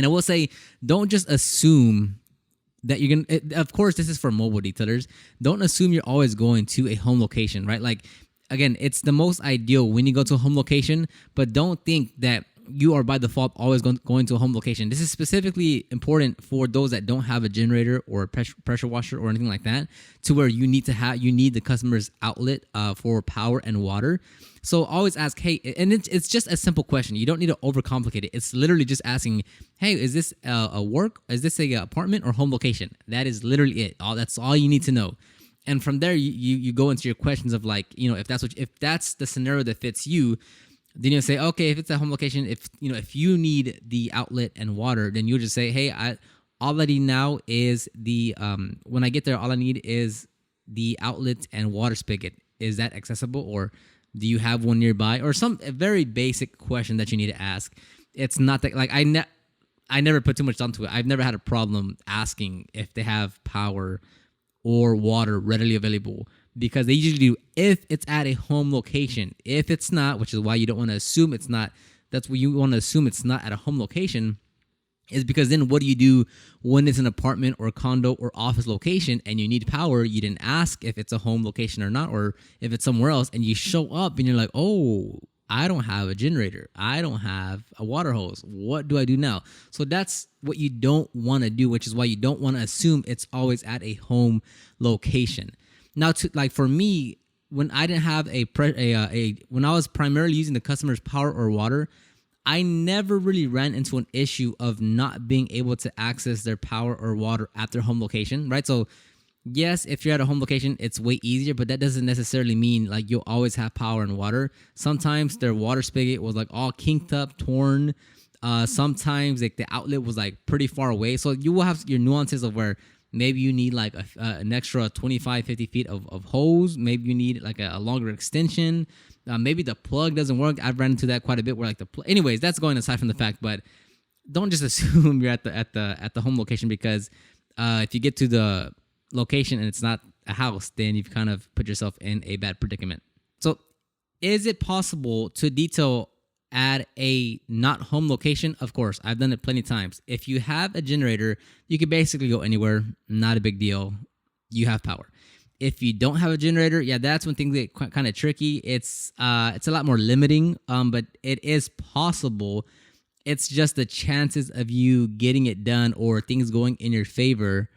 And I will say, don't just assume that you're gonna. Of course, this is for mobile detailers. Don't assume you're always going to a home location, right? Like, again, it's the most ideal when you go to a home location, but don't think that you are by default always going to a home location. This is specifically important for those that don't have a generator or a pressure washer or anything like that, to where you need the customer's outlet for power and water. So always ask, hey, and it's just a simple question. You don't need to overcomplicate it. It's literally just asking, hey, is this a work? Is this a apartment or home location? That is literally it. That's all you need to know. And from there, you go into your questions of like, if that's the scenario that fits you, then you'll say, okay, if it's a home location, if you need the outlet and water, then you'll just say, hey, all I need now is when I get there, all I need is the outlet and water spigot. Is that accessible, or do you have one nearby? Or a very basic question that you need to ask. It's not that, like, I never put too much thought into it. I've never had a problem asking if they have power or water readily available, because they usually do if it's at a home location. If it's not, which is why you don't want to assume it's not, that's what you want to assume it's not at a home location, is because then what do you do when it's an apartment or condo or office location and you need power? You didn't ask if it's a home location or not, or if it's somewhere else, and you show up and you're like, oh, I don't have a generator. I don't have a water hose. What do I do now? So that's what you don't want to do, which is why you don't want to assume it's always at a home location. Now, for me, when I didn't have when I was primarily using the customer's power or water, I never really ran into an issue of not being able to access their power or water at their home location, right? So yes, if you're at a home location, it's way easier, but that doesn't necessarily mean like you'll always have power and water. Sometimes their water spigot was like all kinked up, torn. Sometimes like the outlet was like pretty far away. So you will have your nuances of where maybe you need like an extra 25, 50 feet of hose. Maybe you need like a longer extension. Maybe the plug doesn't work. I've run into that quite a bit where like anyways, that's going aside from the fact, but don't just assume you're at the home location, because if you get to the location and it's not a house, then you've kind of put yourself in a bad predicament. So is it possible to detail at a not home location? Of course, I've done it plenty of times. If you have a generator, you can basically go anywhere. Not a big deal. You have power. If you don't have a generator, yeah, that's when things get kind of tricky. It's a lot more limiting, but it is possible. It's just the chances of you getting it done or things going in your favor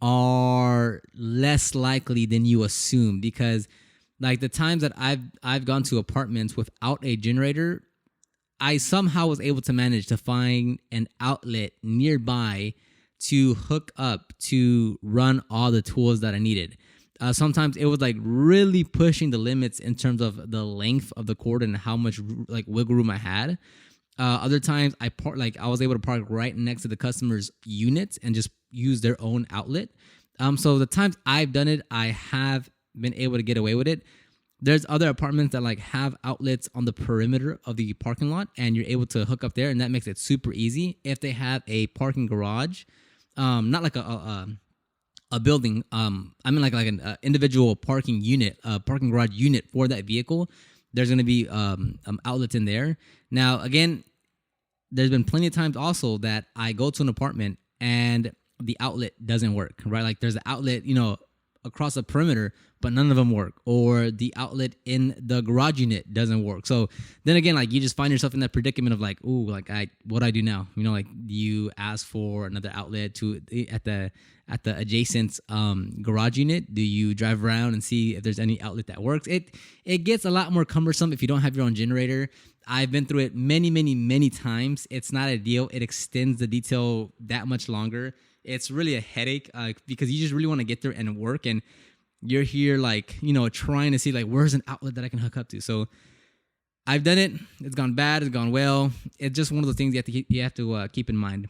are less likely than you assume, because like the times that I've gone to apartments without a generator, I somehow was able to manage to find an outlet nearby to hook up to run all the tools that I needed. Sometimes it was like really pushing the limits in terms of the length of the cord and how much like wiggle room I had. Other times I was able to park right next to the customer's unit and just use their own outlet. So the times I've done it, I have been able to get away with it. There's other apartments that like have outlets on the perimeter of the parking lot, and you're able to hook up there, and that makes it super easy. If they have a parking garage, not like a building, I mean like an individual parking unit, parking garage unit for that vehicle, there's going to be outlets in there. Now, again, there's been plenty of times also that I go to an apartment and the outlet doesn't work, right? Like there's an outlet, across the perimeter, but none of them work, or the outlet in the garage unit doesn't work. So then again, like you just find yourself in that predicament of like, ooh, like what do I do now? Like do you ask for another outlet at the adjacent garage unit? Do you drive around and see if there's any outlet that works? It gets a lot more cumbersome if you don't have your own generator. I've been through it many, many, many times. It's not ideal. It extends the detail that much longer. It's really a headache because you just really want to get there and work, and you're here like, trying to see like where's an outlet that I can hook up to. So I've done it. It's gone bad. It's gone well. It's just one of those things you have to keep in mind.